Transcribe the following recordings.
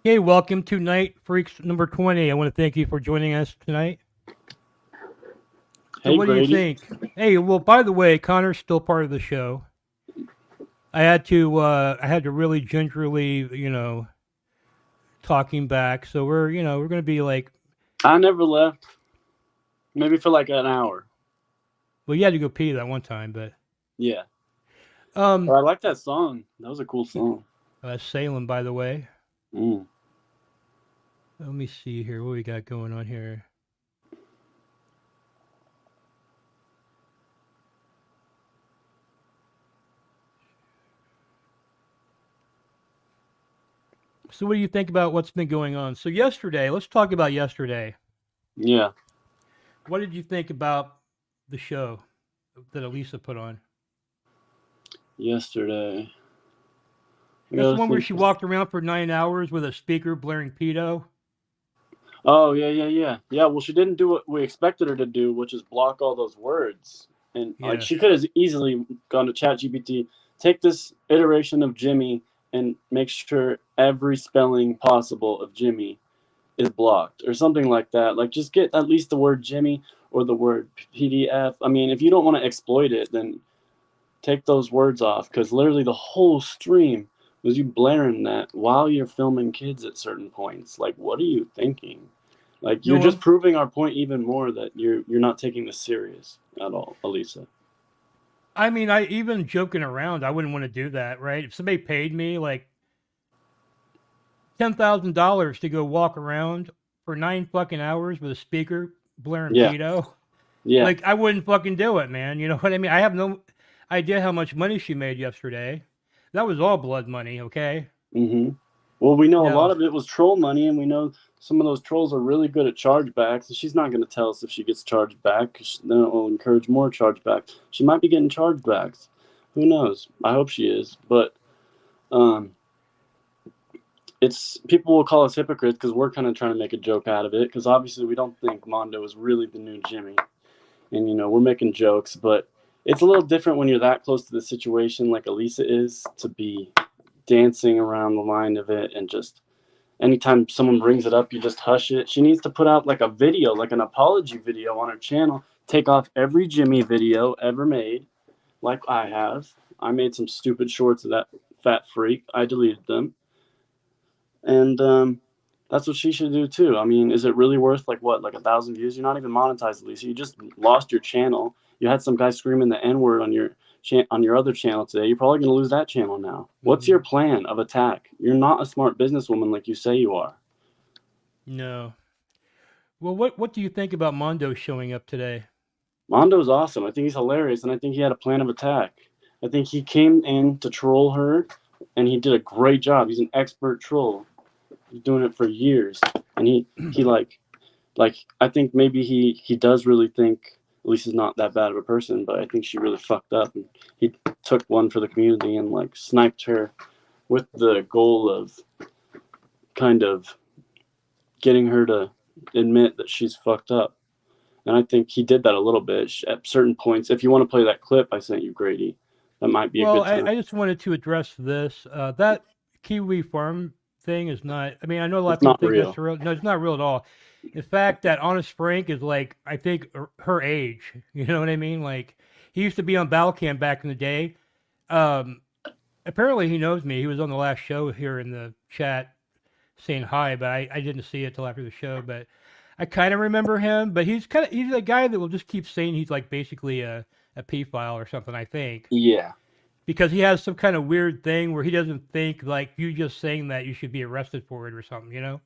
Hey, welcome to Night Freaks number 20. I want to thank you for joining us tonight. So, Hey, what do you Grady. think? Hey, well, by the way, Connor's still part of the show. I had to really gingerly, talk him back. So we're gonna be like, I never left. Maybe for like an hour. well, you had to go pee that one time, but Yeah. um, But I like that song. That was a cool song. Salem, by the way. Mm. Let me see here. What we got going on here? So, what do you think about what's been going on? So, yesterday, let's talk about yesterday. Yeah. What did you think about the show that Elisa put on? Yesterday. I That's the gotta one where think. she walked around for 9 hours with a speaker blaring pedo. Oh, yeah, yeah, yeah. Yeah, well, she didn't do what we expected her to do, which is block all those words. And, like, Yeah. she could have easily gone to ChatGPT, take this iteration of Jimmy and make sure every spelling possible of Jimmy is blocked or something like that. Like, just get at least the word Jimmy or the word PDF. I mean, if you don't want to exploit it, then take those words off, because literally the whole stream was you blaring that while you're filming kids at certain points. Like, what are you thinking? Like, you're No, just proving our point even more that you're not taking this serious at all, Elisa. I mean, I even joking around, I wouldn't want to do that, right? If somebody paid me like $10,000 to go walk around for 9 fucking hours with a speaker blaring Yeah, pedo, yeah. like I wouldn't fucking do it, man. You know what I mean? I have no idea how much money she made yesterday. That was all blood money, okay? hmm Well, we know a lot Now, of it was troll money, and we know some of those trolls are really good at chargebacks. And she's not going to tell us if she gets charged back, because then it will encourage more chargebacks. She might be getting chargebacks. Who knows? I hope she is, but um, it's people will call us hypocrites because we're kind of trying to make a joke out of it. Because obviously we don't think Mondo is really the new Jimmy, and we're making jokes, but it's a little different when you're that close to the situation like Elisa is, to be dancing around the line of it, and just anytime someone brings it up, you just hush it. She needs to put out like a video, like an apology video on her channel. Take off every Jimmy video ever made, like I have. I made some stupid shorts of that fat freak. I deleted them, and that's what she should do too. I mean, is it really worth like what, like 1,000 views? You're not even monetized, Lisa. You just lost your channel. You had some guy screaming the N word on your other channel today. You're probably going to lose that channel now. What's your mhm, plan of attack? You're not a smart businesswoman like you say you are. no. Well, what do you think about Mondo showing up today? Mondo's awesome. I think he's hilarious, and I think he had a plan of attack. I think he came in to troll her, and he did a great job. He's an expert troll. He's doing it for years, and he like I think maybe he does really think Lisa's not that bad of a person, but I think she really fucked up, and he took one for the community and like sniped her with the goal of kind of getting her to admit that she's fucked up. And I think he did that a little bit at certain points. If you want to play that clip I sent you, Grady, that might be a Well, good I, time. I just wanted to address this. That Kiwi farm thing is not. I mean, I know a lot of It's people not think that's real. real. No, it's not real at all. In fact, that Honest Frank is like, I think her age. You know what I mean? Like, he used to be on Battle Cam back in the day. Um, Apparently, he knows me. He was on the last show here in the chat saying hi, but I didn't see it till after the show. But I kind of remember him. But he's a guy that will just keep saying he's like basically a P file or something. I think Yeah. because he has some kind of weird thing where he doesn't think like you just saying that you should be arrested for it or something, you know?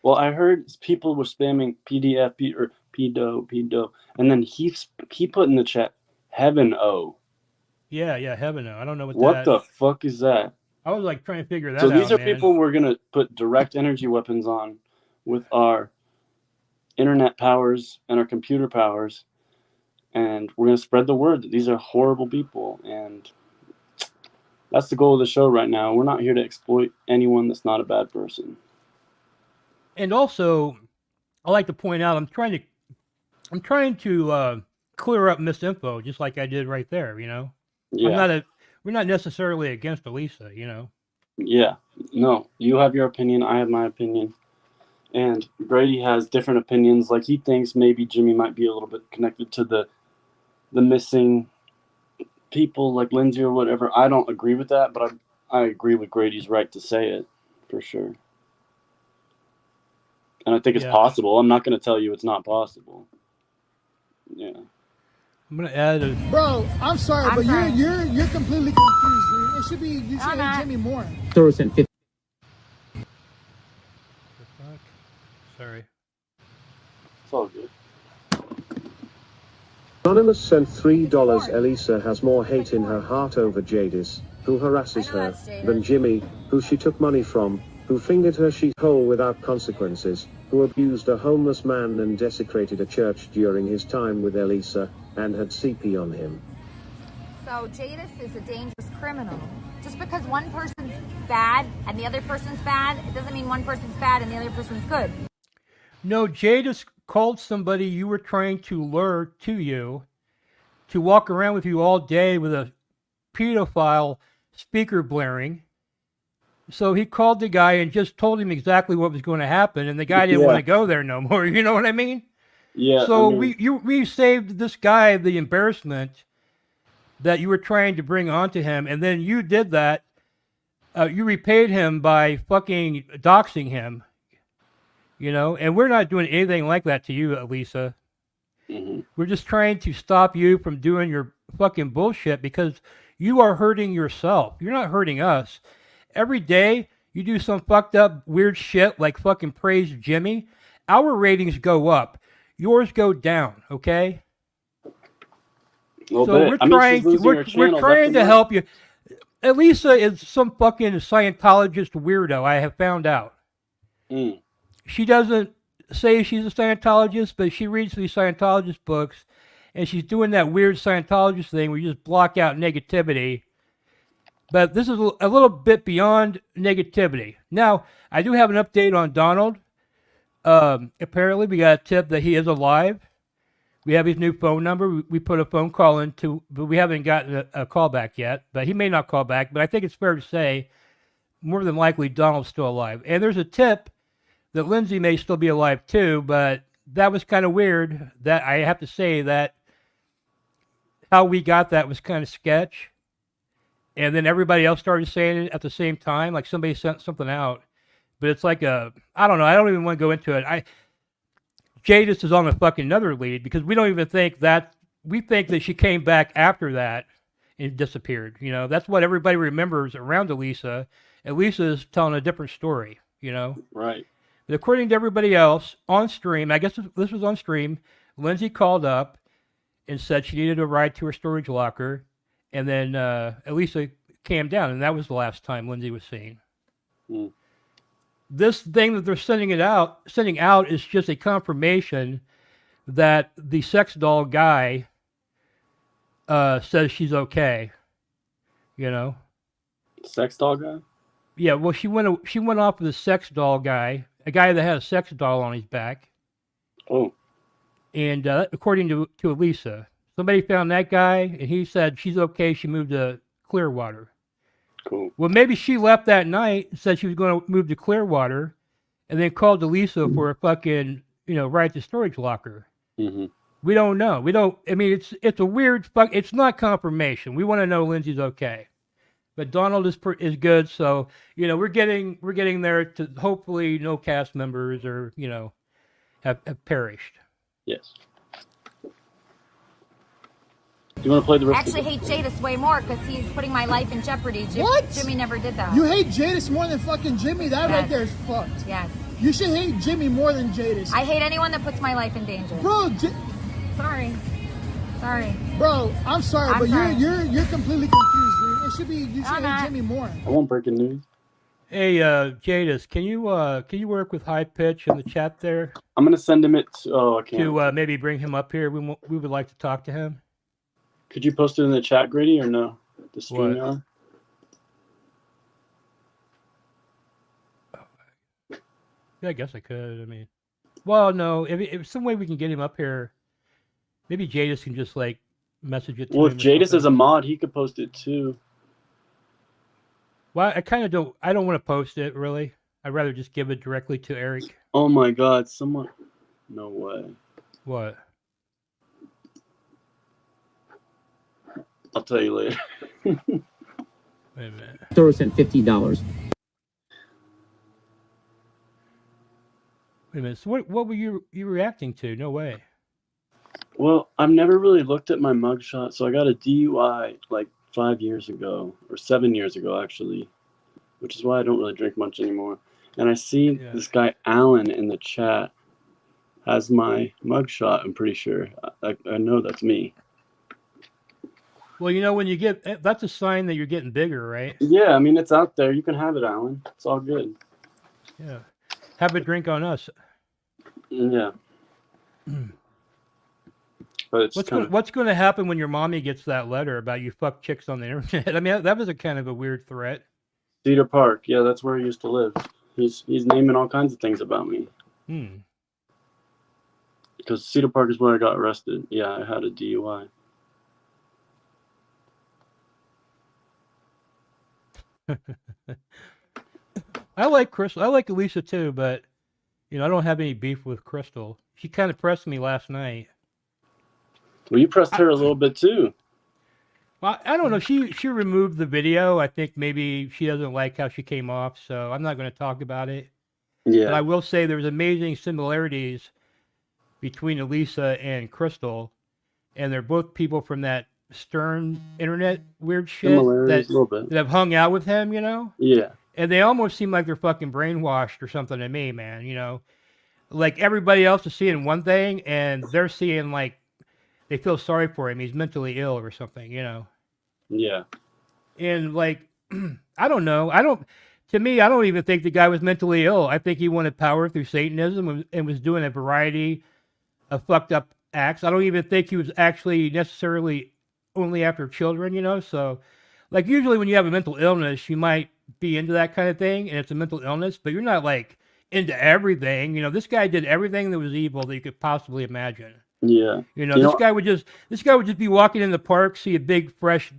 Well, I heard people were spamming PDF or pedo, and then he put in the chat heaven o. Yeah, yeah, heaven no. I don't know what What that. the fuck is that? I was like trying to figure So that these out, are man. people we're gonna put direct energy weapons on with our internet powers and our computer powers, and we're gonna spread the word that these are horrible people, and that's the goal of the show right now. We're not here to exploit anyone that's not a bad person. And also, I like to point out I'm trying to clear up misinfo just like I did right there, you know? I'm Yeah. not a we're not necessarily against Elisa, you know. Yeah, no, you have your opinion, I have my opinion, and Grady has different opinions. Like, he thinks maybe Jimmy might be a little bit connected to the missing people, like Lindsay or whatever. I don't agree with that, but I agree with Grady's right to say it for sure. And I think it's Yeah. possible. I'm not going to tell you it's not possible. Yeah. I'm gonna add a. Bro, I'm sorry, but sorry. you're completely confused, dude. It should be you should hate Jimmy more. The fuck? Sorry. It's all good. Anonymous sent $3. Elisa has more hate in her heart over Jadis, who harasses her, than Jimmy, who she took money from, who fingered her sheet-hole without consequences, who abused a homeless man and desecrated a church during his time with Elisa, and had CP on him. So Jadis is a dangerous criminal. Just because one person's bad and the other person's bad, it doesn't mean one person's bad and the other person's good. No, Jadis called somebody you were trying to lure to you to walk around with you all day with a pedophile speaker blaring. So he called the guy and just told him exactly what was going to happen, and the guy didn't want to go there no more. You know what I mean? Yeah. So I mean, we saved this guy the embarrassment that you were trying to bring onto him, and then you did that. You repaid him by fucking doxing him. You know, and we're not doing anything like that to you, Elisa. mhm. We're just trying to stop you from doing your fucking bullshit because you are hurting yourself. You're not hurting us. Every day you do some fucked up weird shit like fucking praise Jimmy, our ratings go up. Yours go down, okay? A little So bit. we're I mean, trying she's to losing her we're channels trying left to and help you. Elisa is some fucking Scientologist weirdo, I have found out. right. She doesn't say she's a Scientologist, but she reads these Scientologist books, and she's doing that weird Scientologist thing where you just block out negativity. But this is a little bit beyond negativity. Now, I do have an update on Donald. Apparently, we got a tip that he is alive. We have his new phone number. We put a phone call into, but we haven't gotten a call back yet. But he may not call back. But I think it's fair to say, more than likely, Donald's still alive. And there's a tip that Lindsay may still be alive too, but that was kind of weird. That I have to say that how we got that was kind of sketch. And then everybody else started saying it at the same time, like somebody sent something out. But it's like I don't know. I don't even want to go into it. Jadis is on a fucking another lead because we don't even think that. We think that she came back after that and disappeared. You know, that's what everybody remembers around Elisa. Elisa is telling a different story. You know, Right. but according to everybody else on stream, I guess this was on stream. Lindsay called up and said she needed a ride to her storage locker, and then Elisa calmed down, and that was the last time Lindsay was seen. Mm. This thing that they're sending out is just a confirmation that the sex doll guy says she's okay. You know. Sex doll guy? Yeah. Well, she went off with a sex doll guy, a guy that had a sex doll on his back. Oh. And according to Elisa, somebody found that guy, and he said she's okay. She moved to Clearwater. Cool. Well, maybe she left that night, said she was going to move to Clearwater, and then called Elisa for a fucking, ride to storage locker. Mm-hmm. We don't know. We don't. I mean, it's a weird fuck. It's not confirmation. We want to know Lindsay's okay, but Donald is good. So we're getting there to hopefully no cast members or have perished. Yes. Do you want to play the I rest? actually hate Jadis way more because he's putting my life in jeopardy. What? Jimmy never did that. You hate Jadis more than fucking Jimmy? That right Yes. there is fucked. Yes. You should hate Jimmy more than Jadis. I hate anyone that puts my life in danger. Bro, Sorry. bro, I'm sorry, I'm but sorry. you're completely confused, dude. It should be you should I'm hate not. Jimmy more. I want breaking news. Hey, Jadis, can you work with High Pitch in the chat there I'm gonna send him it. I can't. to maybe bring him up here? We would like to talk to him. Could you post it in the chat, Grady, or no? The stream yard? Yeah, I guess I could. I mean, well, no. If some way we can get him up here, maybe Jadis can just message it to Well, him. if or Jadis something. is a mod, he could post it too. Well, I don't want to post it really. I'd rather just give it directly to Eric. Oh my God, someone. No way. What? I'll tell you later. Wait a minute. Throw us at $50. Wait a minute. So what were you reacting to? No way. Well, I've never really looked at my mugshot, so I got a DUI like 5 years ago, or 7 years ago actually, which is why I don't really drink much anymore. And I see this guy Alan in the chat has my mugshot. I'm pretty sure. I know that's me. Well, you know, when you get, that's a sign that you're getting bigger, right? Yeah, I mean, it's out there. You can have it, Alan. It's all good. Yeah. Have a drink on us. Yeah. But it's what's going to happen when your mommy gets that letter about you fuck chicks on the internet? I mean, that was a kind of a weird threat. Cedar Park. Yeah, that's where he used to live. He's naming all kinds of things about me. Because Cedar Park is where I got arrested. Yeah, I had a DUI. I like Crystal. I like Elisa too, but you know, I don't have any beef with Crystal. She kind of pressed me last night. Well, you pressed her a little bit too. Well, I don't know. She removed the video. I think maybe she doesn't like how she came off, so I'm not going to talk about it. Yeah. But I will say there's amazing similarities between Elisa and Crystal, and they're both people from that Stern internet weird shit a little bit. that have hung out with him, you know? Yeah. And they almost seem like they're fucking brainwashed or something to me, man, you know? Like everybody else is seeing one thing and they're seeing like they feel sorry for him. He's mentally ill or something, you know? Yeah. And like, I don't know. To me, I don't even think the guy was mentally ill. I think he wanted power through Satanism and was doing a variety of fucked up acts. I don't even think he was actually necessarily only after children, you know? So, like, usually when you have a mental illness, you might be into that kind of thing, and it's a mental illness, but you're not, like, into everything. You know, this guy did everything that was evil that you could possibly imagine. Yeah. You know, this guy would just be walking in the park, see a big, fresh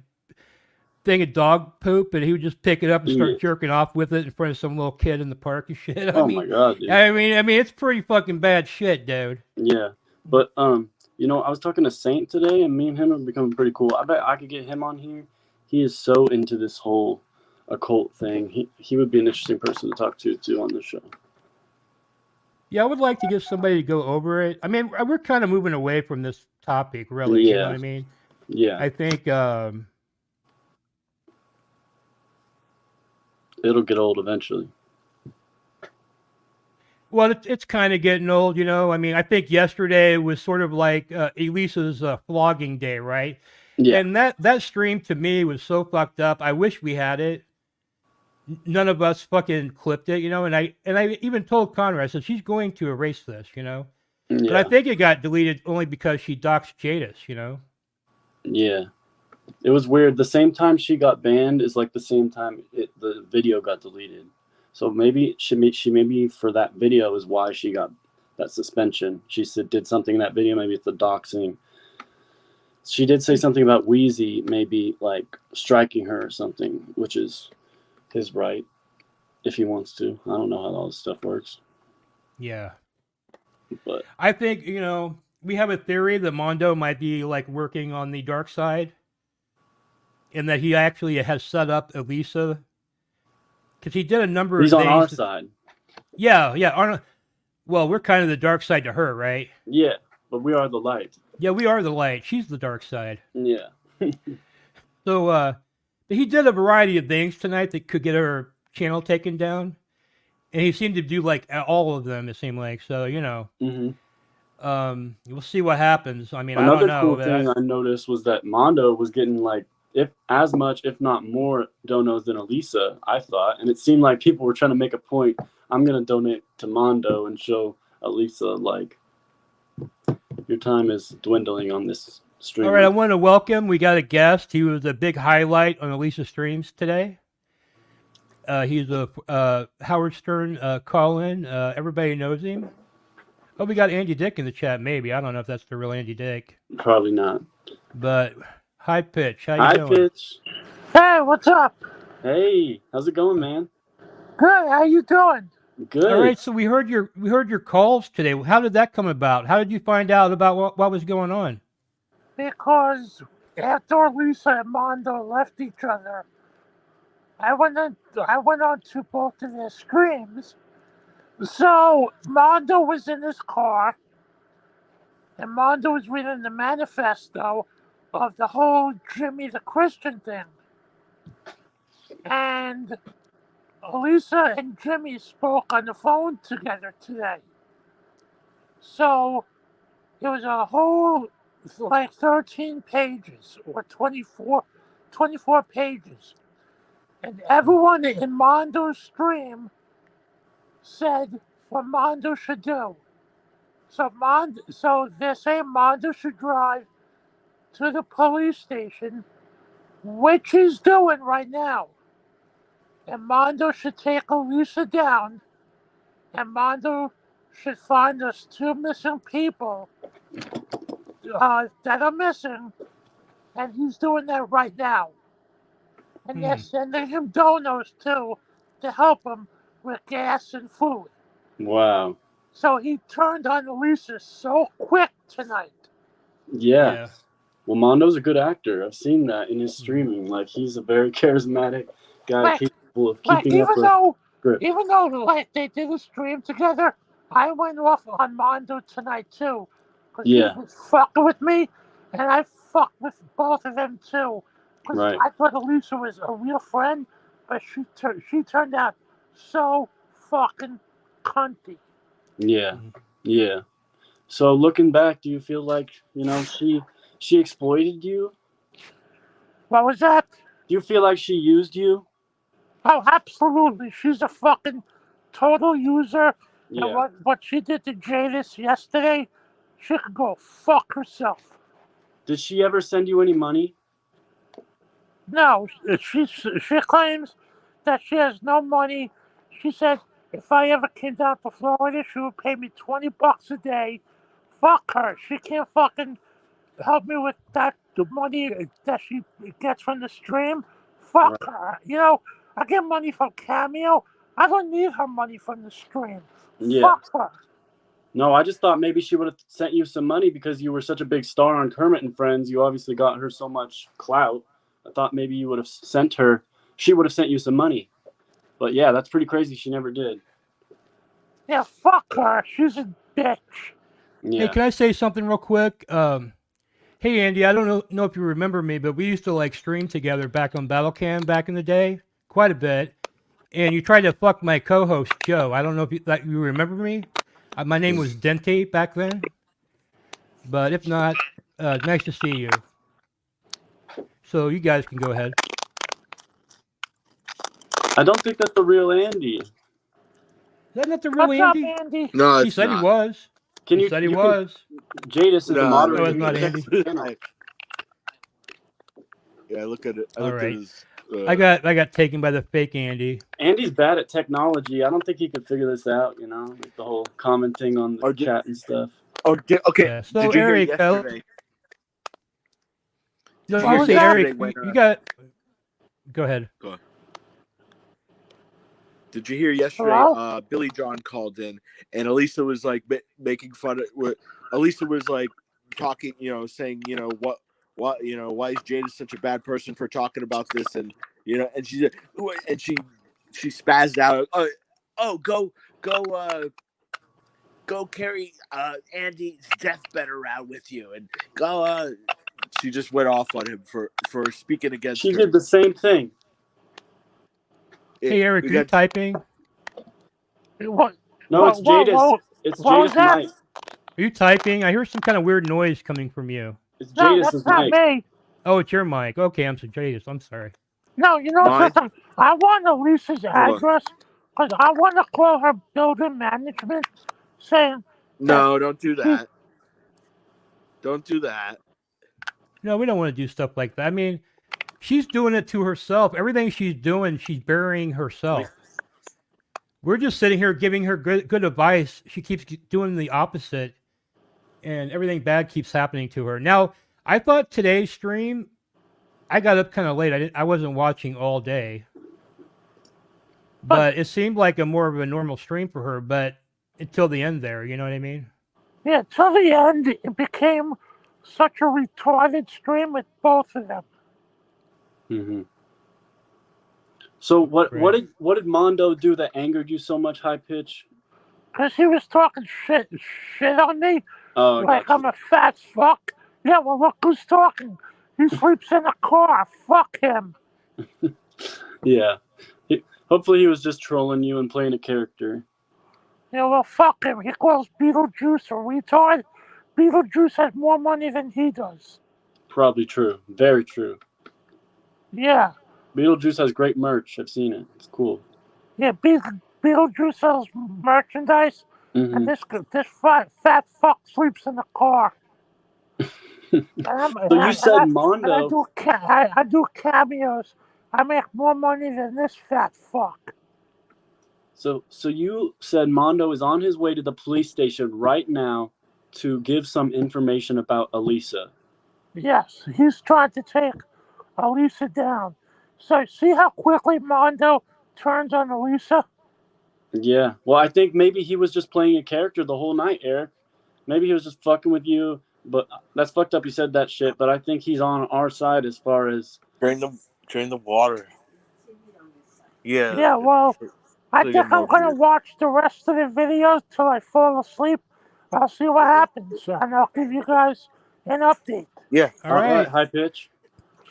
thing of dog poop, and he would just pick it up and start jerking off with it in front of some little kid in the park and shit. I mean, my God, dude. I mean, it's pretty fucking bad shit, dude. Yeah. But, you know, I was talking to Saint today, and me and him are becoming pretty cool. I bet I could get him on here. He is so into this whole occult thing. He would be an interesting person to talk to, too, on the show. Yeah, I would like to get somebody to go over it. I mean, we're kind of moving away from this topic, really. Yeah. You know what I mean? Yeah. I think it'll get old eventually. Well, it's kind of getting old, you know. I mean, I think yesterday was sort of like Elisa's flogging day, right? Yeah. And that stream to me was so fucked up. I wish we had it. None of us fucking clipped it, you know. And I even told Conrad, I said she's going to erase this, you know. Yeah. But I think it got deleted only because she doxed Jadis, you know. Yeah. It was weird. The same time she got banned is like the same time the video got deleted. So maybe she maybe for that video is why she got that suspension. She did something in that video. Maybe it's the doxing. She did say something about Wheezy maybe like striking her or something, which is his right if he wants to. I don't know how all this stuff works. Yeah. But I think, you know, we have a theory that Mondo might be like working on the dark side and that he actually has set up Elisa. Because he did a number of things. He's on our side. Yeah. Well, we're kind of the dark side to her, right? Yeah, but we are the light. Yeah, we are the light. She's the dark side. Yeah. So, he did a variety of things tonight that could get her channel taken down. And he seemed to do, like, all of them, it seemed like. So, you know. Mm-hmm. We'll see what happens. I mean, Another I don't know. cool thing I noticed was that Mondo was getting, like, as much, if not more, donos than Elisa, I thought. And it seemed like people were trying to make a point. I'm going to donate to Mondo and show Elisa, like, your time is dwindling on this stream. All right, I want to welcome. We got a guest. He was a big highlight on Elisa's streams today. He's a Howard Stern call-in. Everybody knows him. Oh, we got Andy Dick in the chat, maybe. I don't know if that's the real Andy Dick. Probably not. But... High Pitch, how you doing? High Pitch. Hey, what's up? Hey, how's it going, man? Good. How you doing? Good. All right, so we heard your calls today. How did that come about? How did you find out about what was going on? Because after Lisa and Mondo left each other, I went on to both of their streams. So Mondo was in his car, and Mondo was reading the manifesto of the whole Jimmy the Christian thing. And Elisa and Jimmy spoke on the phone together today. So it was a whole, like 13 pages or 24 pages. And everyone in Mondo's stream said what Mondo should do. So they're saying Mondo should drive to the police station, which he's doing right now. And Mondo should take Elisa down, and Mondo should find those two missing people that are missing, and he's doing that right now. And they're sending him donors too to help him with gas and food. Wow. So he turned on Elisa so quick tonight. Yeah. Well, Mondo's a good actor. I've seen that in his streaming. Like, he's a very charismatic guy, Like, capable of like keeping up with script. even though like they did a stream together, I went off on Mondo tonight too, because Yeah. he was fucking with me, and I fucked with both of them too. Because Right. I thought Elisa was a real friend, but she turned out so fucking cunty. Yeah. Yeah. So looking back, do you feel like, she exploited you? What was that? Do you feel like she used you? Oh, absolutely. She's a fucking total user. Yeah. And what she did to Jadis yesterday, she could go fuck herself. Did she ever send you any money? No, she claims that she has no money. She said if I ever came down to Florida, she would pay me $20 a day. Fuck her. She can't fucking help me with the money that she gets from the stream. Fuck her. You know, I get money from Cameo. I don't need her money from the stream. Yeah. Fuck her. No, I just thought maybe she would have sent you some money because you were such a big star on Kermit and Friends. You obviously got her so much clout. I thought maybe you would have she would have sent you some money. But yeah, that's pretty crazy. She never did. Yeah, fuck her. She's a bitch. Yeah. Hey, can I say something real quick? Hey, Andy, I don't know if you remember me, but we used to like stream together back on Battlecam back in the day, quite a bit. And you tried to fuck my co-host Joe. I don't know if you remember me. My name was Dente back then. But if not, nice to see you. So you guys can go ahead. I don't think that's the real Andy. Is that not the real What's Andy? up, Andy? No, it's He said not. he was. Can He you said he you was. Jadis is No, a moderator. no, it's not Andy. Yeah, I look at it. I All looked right. at his, I got taken by the fake Andy. Andy's bad at technology. I don't think he could figure this out, like the whole commenting on the chat and stuff. okay. Yeah, so Did you hear Eric, yesterday? No, Did you you hear say yesterday Eric. when, You got. Go ahead. Did you hear yesterday? Hello? Billy John called in, and Elisa was like making fun of. Elisa was like talking, saying, why is Jada such a bad person for talking about this, and and she spazzed out. Go carry Andy's deathbed around with you, and go. She just went off on him for speaking against. She her. did the same thing. Hey, Eric, are you typing? What? No, it's Jadis. It's Jadis' mic. Are you typing? I hear some kind of weird noise coming from you. It's No, Jadis' that's not mic. me. Oh, it's your mic. Okay, I'm Jadis. I'm sorry. No, you know Mine? something? I want Elisa's on. address because I want to call her building management saying, No, don't do that. Don't do that. No, we don't want to do stuff like that. I mean, she's doing it to herself. Everything she's doing, she's burying herself. We're just sitting here giving her good advice. She keeps doing the opposite, and everything bad keeps happening to her. Now, I thought today's stream, I got up kind of late. I wasn't watching all day. but it seemed like a more of a normal stream for her. But until the end, there, you know what I mean? Yeah, till the end, it became such a retarded stream with both of them. Mm-hmm. So what did Mondo do that angered you so much, High Pitch? Because he was talking shit on me, Oh, like gotcha. I'm a fat fuck. Yeah, well, look who's talking. He sleeps in a car. Fuck him. Yeah. Hopefully he was just trolling you and playing a character. Yeah, well, fuck him. He calls Beetlejuice a retard. Beetlejuice has more money than he does. Probably true. Very true. Yeah. Beetlejuice has great merch. I've seen it. It's cool. Yeah, Beetlejuice sells merchandise, Mm-hmm. and this fat fuck sleeps in a car. So you said Mondo. I do cameos. I make more money than this fat fuck. So you said Mondo is on his way to the police station right now to give some information about Elisa. Yes, he's trying to take Elisa down. So see how quickly Mondo turns on Elisa? Yeah. Well, I think maybe he was just playing a character the whole night, Eric. Maybe he was just fucking with you. But that's fucked up. You said that shit. But I think he's on our side as far as Drain the water. Yeah. Yeah, well, I So think I'm going to weird. watch the rest of the videos till I fall asleep. I'll see what happens, and I'll give you guys an update. Yeah. All right. High Pitch.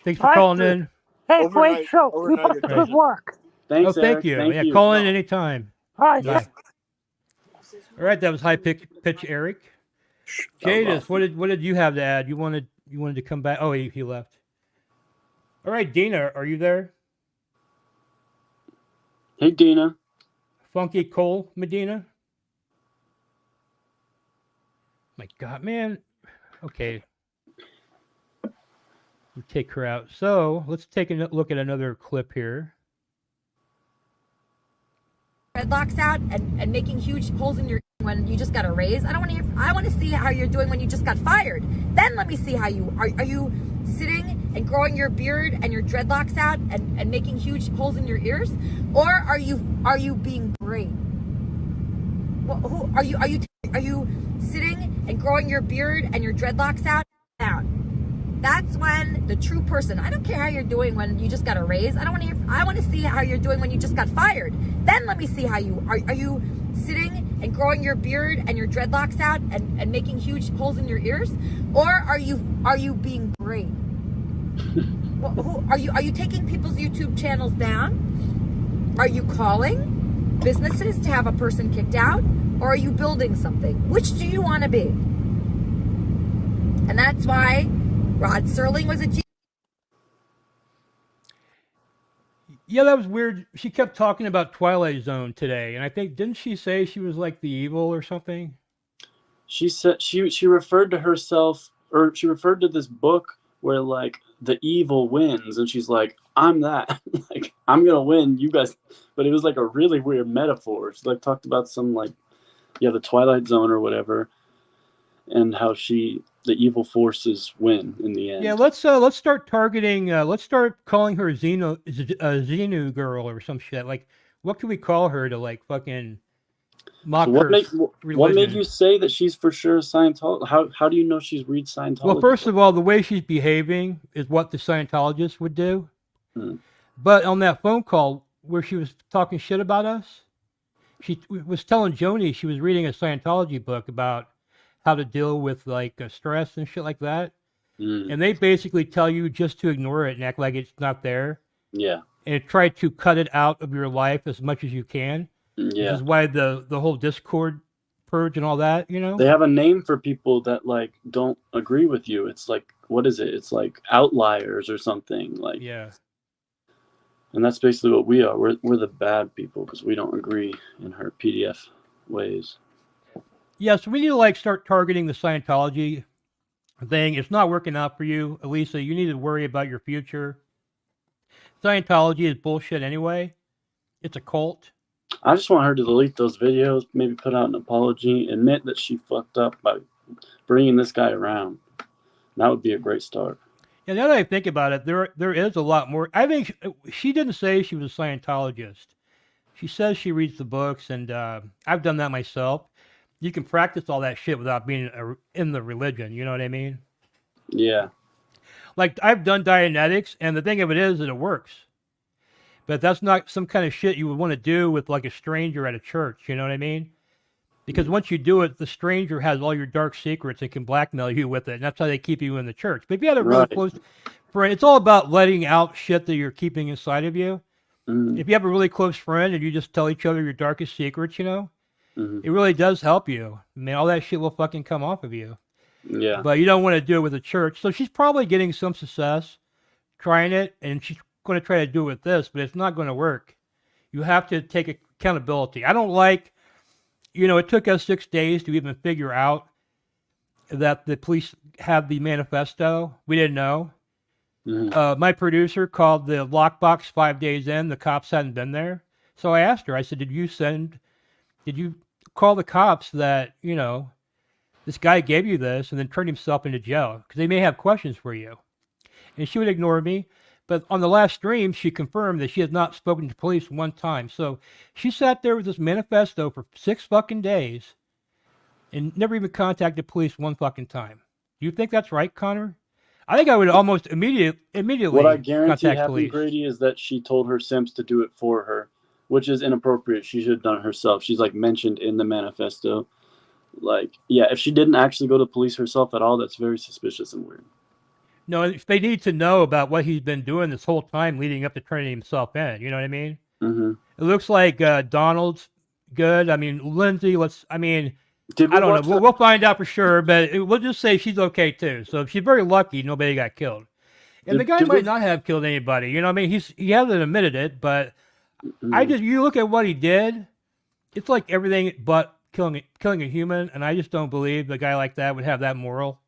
Thanks for calling in. Hey, great show. Keep up overnight the good work. Thanks, thank Eric. you. Thank yeah, you. call in anytime. All right. Bye. All right, that was High Pitch Eric. Jadis, what did you have to add? You wanted to come back? Oh, he left. All right, Dina, are you there? Hey, Dina. Funky Cole Medina. My God, man. Okay. We'll take her out. So let's take a look at another clip here. Dreadlocks out and making huge holes in your when you just got a raise. I want to see how you're doing when you just got fired. Then let me see how you are you sitting and growing your beard and your dreadlocks out and making huge holes in your ears, or are you being great? Well, who are you sitting and growing your beard and your dreadlocks out? That's when the true person. I don't care how you're doing when you just got a raise. I want to see how you're doing when you just got fired. Then let me see how you are you sitting and growing your beard and your dreadlocks out and making huge holes in your ears, or are you being great? Well, who are you taking people's YouTube channels down? Are you calling businesses to have a person kicked out, or are you building something? Which do you want to be? And that's why Rod Serling was a G. Yeah, that was weird. She kept talking about Twilight Zone today, and I think didn't she say she was like the evil or something? She said she referred to herself, or she referred to this book where like the evil wins, and she's like, I'm that. Like, I'm gonna win, you guys. But it was like a really weird metaphor. She like talked about some like, yeah, the Twilight Zone or whatever, and how the evil forces win in the end. Yeah, let's start targeting. Let's start calling her Xenu girl or some shit. Like, what can we call her to like fucking mock So her? what made you say that she's for sure Scientology? How do you know she's read Scientology? Well, first of all, the way she's behaving is what the Scientologists would do. But on that phone call where she was talking shit about us, she was telling Joni she was reading a Scientology book about how to deal with like stress and shit like that. And they basically tell you just to ignore it and act like it's not there. Yeah. And try to cut it out of your life as much as you can. Yeah. This is why the whole Discord purge and all that, you know? They have a name for people that like don't agree with you. It's like, what is it? It's like outliers or something. Like, yeah. And that's basically what we are. We're the bad people because we don't agree in her PDF ways. Yeah, so we need to like start targeting the Scientology thing. It's not working out for you, Elisa. You need to worry about your future. Scientology is bullshit anyway. It's a cult. I just want her to delete those videos, maybe put out an apology, admit that she fucked up by bringing this guy around. That would be a great start. Yeah, now that I think about it, there is a lot more. I think she didn't say she was a Scientologist. She says she reads the books, and I've done that myself. You can practice all that shit without being in the religion. You know what I mean? Yeah. Like, I've done Dianetics, and the thing of it is that it works. But that's not some kind of shit you would want to do with like a stranger at a church. You know what I mean? Because once you do it, the stranger has all your dark secrets and can blackmail you with it. And that's how they keep you in the church. But if you had a really Right. close friend, it's all about letting out shit that you're keeping inside of you. Mhm. If you have a really close friend and you just tell each other your darkest secrets, you know, Mhm. it really does help you. I mean, all that shit will fucking come off of you. Yeah. But you don't want to do it with a church. So she's probably getting some success trying it, and she's going to try to do it with this, but it's not going to work. You have to take accountability. I don't like, it took us 6 days to even figure out that the police have the manifesto. We didn't know. Mhm. My producer called the lockbox 5 days in. The cops hadn't been there. So I asked her, I said, did you call the cops that, this guy gave you this and then turned himself into jail? Because they may have questions for you. And she would ignore me. But on the last stream, she confirmed that she has not spoken to police one time. So she sat there with this manifesto for 6 fucking days and never even contacted police one fucking time. Do you think that's right, Connor? I think I would almost What I immediately guarantee contact happened, police. Grady, is that she told her simps to do it for her, which is inappropriate. She should have done it herself. She's like mentioned in the manifesto. Like, yeah, if she didn't actually go to police herself at all, that's very suspicious and weird. No, they need to know about what he's been doing this whole time leading up to turning himself in. You know what I mean? Mm-hmm. It looks like Donald's good. I mean, Lindsay, Did we I don't watch know. We'll find out for sure, but we'll just say she's okay too. So she's very lucky nobody got killed. And the guy did might we- not have killed anybody. You know what I mean? He hasn't admitted it, but Mhm. you look at what he did, it's like everything but killing a human, and I just don't believe a guy like that would have that moral.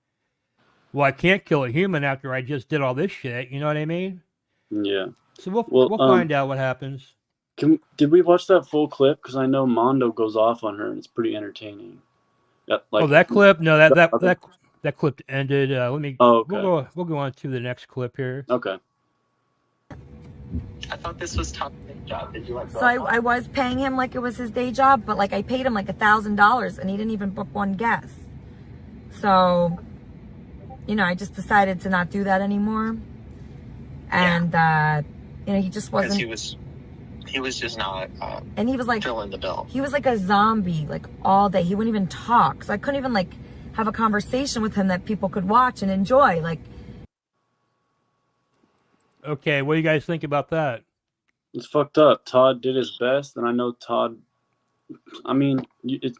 Well, I can't kill a human after I just did all this shit. You know what I mean? Yeah. So we'll Well, find out what happens. Did we watch that full clip? Because I know Mondo goes off on her, and it's pretty entertaining. That clip? No, that clip ended. Let me. Oh, okay. We'll go on to the next clip here. Okay. I thought this was Tom's day job. Did you like So I was paying him like it was his day job, but like I paid him like $1,000 and he didn't even book one guest. So, I just decided to not do that anymore. And, he just wasn't. He was just not And he was like, filling the bill. he was like a zombie, like all day. He wouldn't even talk. So I couldn't even like have a conversation with him that people could watch and enjoy. Like, Okay, what do you guys think about that? It's fucked up. Todd did his best, and I know Todd. I mean,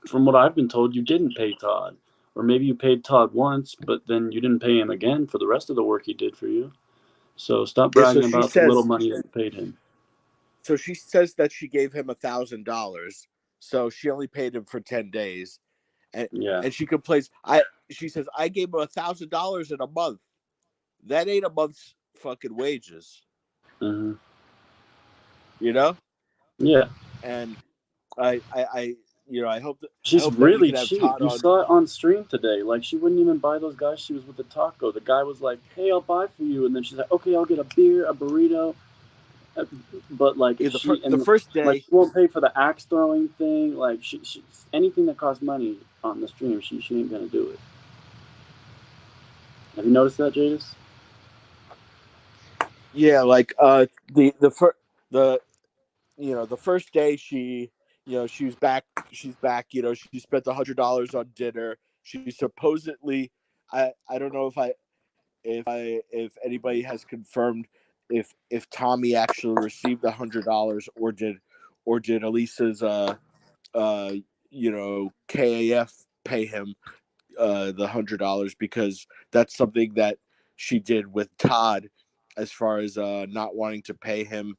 from what I've been told, you didn't pay Todd. Or maybe you paid Todd once, but then you didn't pay him again for the rest of the work he did for you. So stop Yeah, so bragging she about the says- little money that you paid him. So she says that she gave him $1,000, so she only paid him for 10 days, and Yeah. and she complains. She says I gave him $1,000 in a month. That ain't a month's fucking wages, Mm-hmm. you know. Yeah. And I hope that She's I hope that really we can have cheap. Todd You on. saw it on stream today. Like, she wouldn't even buy those guys. She was with the taco. The guy was like, "Hey, I'll buy for you," and then she's like, "Okay, I'll get a beer, a burrito." But like, Yeah, she the first day, like, she won't pay for the axe throwing thing. Like, she anything that costs money on the stream, she ain't gonna do it. Have you noticed that, Jadis? yeah, like the first day she she's back. She spent $100 on dinner. She supposedly, I don't know if anybody has confirmed if Tommy actually received the $100 or did Elisa's KAF pay him the $100, because that's something that she did with Todd as far as not wanting to pay him.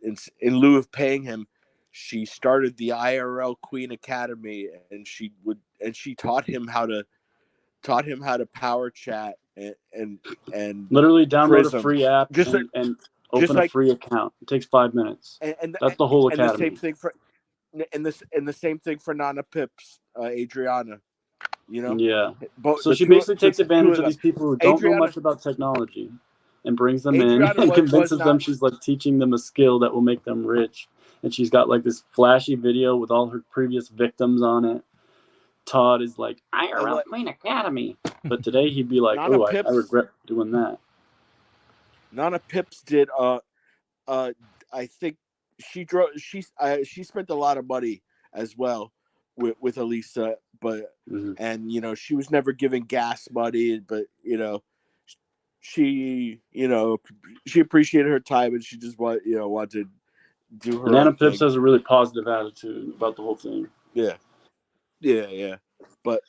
In lieu of paying him, she started the IRL Queen Academy, and she taught him how to power chat and Literally download Prism. a free app and open a free account. It takes 5 minutes. and That's the whole and academy. the same thing for Nana Pips, Adriana. Yeah. But So the she two- basically the takes two advantage of of these them. people who don't know Adriana- much about technology and brings them Adriana in and was convinces them not- she's like teaching them a skill that will make them rich. and she's got like this flashy video with all her previous victims on it. Todd is like, IRL Queen Academy. But today he'd be like, Nana oh, I Pips. regret doing that. Nana Pips did I think she spent a lot of money as well with Elisa, but and you know, she was never giving gas money, but you know, she appreciated her time and she just wanted to do her Nana own Pips thing. has a really positive attitude about the whole thing. Yeah. But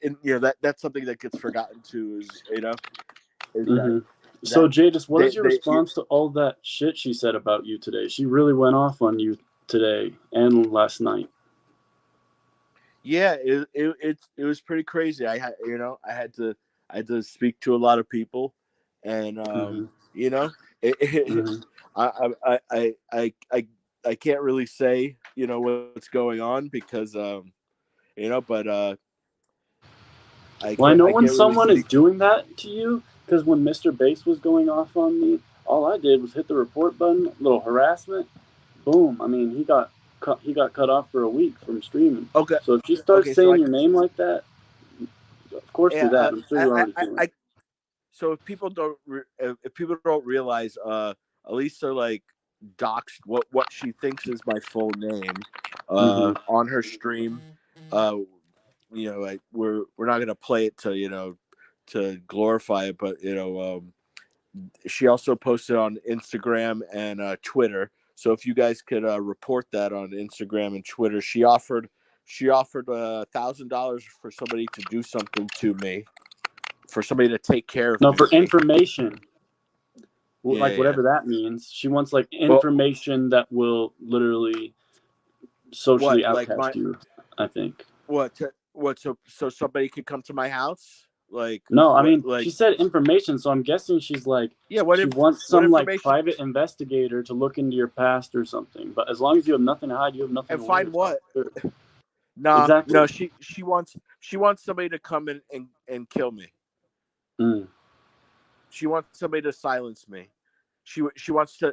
and, you know, that's something that gets forgotten too, is that. So Jadis, what is your they, response to all that shit she said about you today? She really went off on you today and last night. Yeah, it was pretty crazy. I had to speak to a lot of people, and you know, I can't really say, you know, what's going on because you know, but Well, I know when can't really someone is speak. doing that to you, because when Mr. Bass was going off on me, all I did was hit the report button, a little harassment, boom. I mean, he got cut off for a week from streaming. Okay. So if she starts Okay, saying your name like that, of course do that. I'm sure you're already doing it. So if people don't realize, Elisa like doxed what she thinks is my full name on her stream. You know, like we're not gonna play it to glorify it, but you know, she also posted on Instagram and Twitter. So if you guys could report that on Instagram and Twitter, she offered $1,000 for somebody to do something to me, for somebody to take care of me. No, for information. Yeah, like whatever that means. She wants like information that will literally socially outcast you, I think. So somebody could come to my house? Like, no, I mean, like, she said information, so I'm guessing she's like, yeah, she wants some like private investigator to look into your past or something. But as long as you have nothing to hide, you have nothing to find what? Nah, exactly. No, she wants somebody to come in and kill me. She wants somebody to silence me. She wants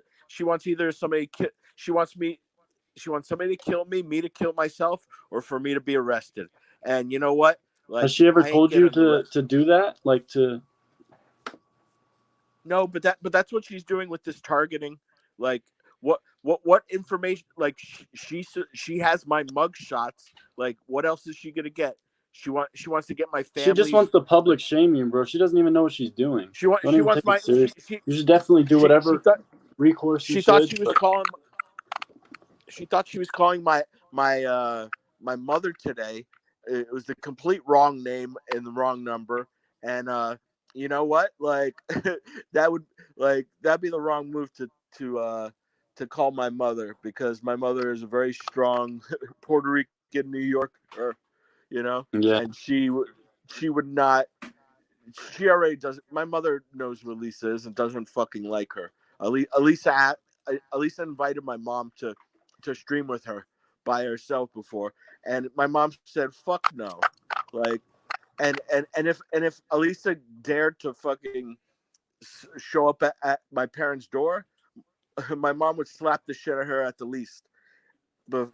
either somebody she wants somebody to kill me to kill myself, or for me to be arrested. And you know what? Like, has she ever told you to do that? Like to? No, but that's what she's doing with this targeting. Like, what information? Like, she has my mug shots. Like, what else is she gonna get? She wants to get my family. She just wants the public shaming, bro. She doesn't even know what she's doing. She wants my. You should definitely do whatever recourse. She thought she was calling. She thought she was calling my mother today. It was the complete wrong name and the wrong number. And you know what? Like, that'd be the wrong move to call my mother, because my mother is a very strong Puerto Rican New Yorker, you know. Yeah. And she would not. She already doesn't. My mother knows who Elisa is and doesn't fucking like her. Elisa invited my mom to stream with her by herself before, and my mom said fuck no. Like, and if Elisa dared to fucking show up at my parents' door, my mom would slap the shit out of her at the least. But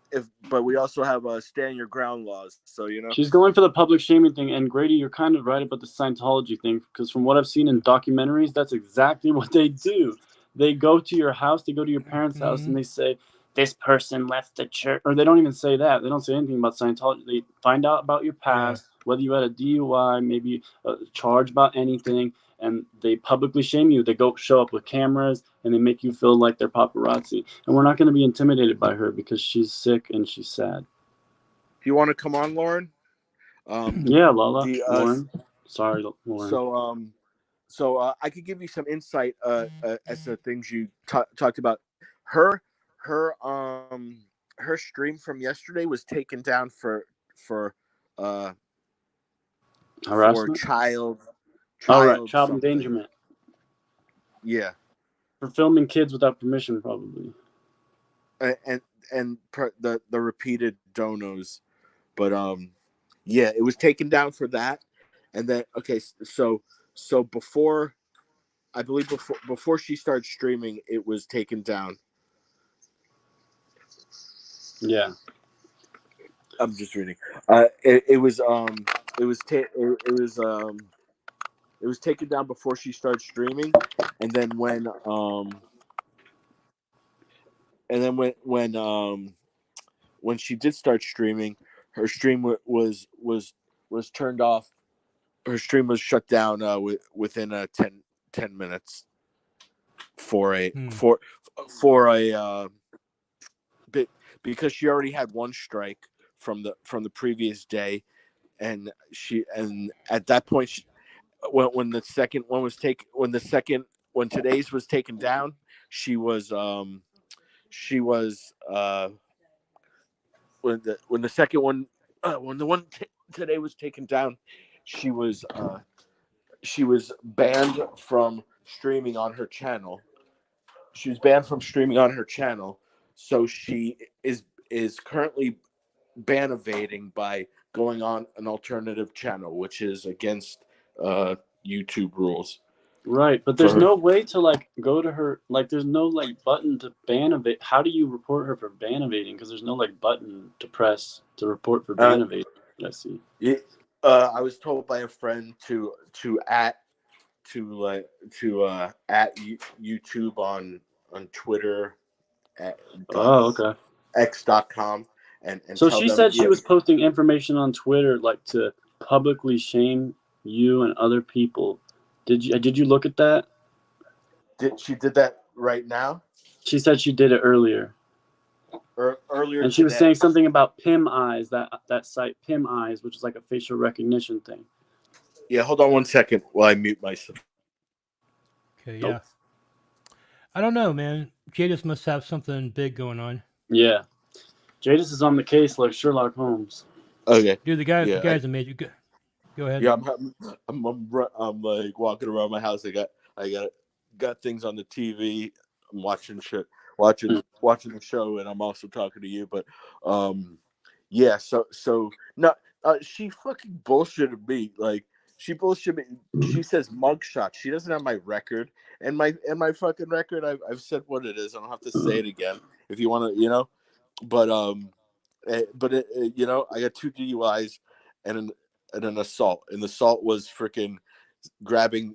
we also have stand your ground laws, so you know. She's going for the public shaming thing, and Grady, you're kind of right about the Scientology thing, because from what I've seen in documentaries, that's exactly what they do. They go to your house, they go to your parents' house, and they say, this person left the church. Or they don't even say that. They don't say anything about Scientology. They find out about your past, whether you had a DUI, maybe a charge about anything, and they publicly shame you. They go show up with cameras, and they make you feel like they're paparazzi. And we're not going to be intimidated by her because she's sick and she's sad. Do you want to come on, Lauren? Yeah, Lala. Lauren. Sorry, Lauren. So I could give you some insight as to things you talked about. Her stream from yesterday was taken down for harassment, for child endangerment. Yeah, for filming kids without permission, probably. And the repeated donos, but yeah, it was taken down for that. And then so before, I believe before she started streaming, it was taken down. Yeah. I'm just reading. It was taken down before she started streaming, and then when she did start streaming, her stream was turned off. Her stream was shut down within 10 minutes for a bit, because she already had one strike from the previous day, and at that point when the second one was taken when today's was taken down, she was when the second one when the one today was taken down, she was banned from streaming on her channel. She was banned from streaming on her channel, so she is currently ban evading by going on an alternative channel, which is against YouTube rules. Right, but there's no way to like go to her. Like, there's no like button to ban evade. How do you report her for ban evading? Because there's no like button to press to report for ban evading. I see. I was told by a friend to at YouTube on Twitter at okay. x.com and So tell she them, said she was posting information on Twitter like to publicly shame you and other people. Did you look at that? She did that right now? She said she did it earlier. Earlier, and she was saying something about Pim Eyes, that site Pim Eyes, which is like a facial recognition thing. Yeah, hold on 1 second while I mute myself. Okay, yeah. Nope. I don't know, man. Jadis must have something big going on. Yeah, Jadis is on the case like Sherlock Holmes. Okay, dude, the guy's amazing. Go ahead. Yeah, I'm like walking around my house. I got things on the TV. I'm watching shit, watching the show, and I'm also talking to you. But yeah. So no, she fucking bullshitted me. Like, she bullshitted me. She says mugshot. She doesn't have my record, and my fucking record. I've said what it is. I don't have to say it again if you want to, But I got 2 DUIs and an assault. And the assault was freaking grabbing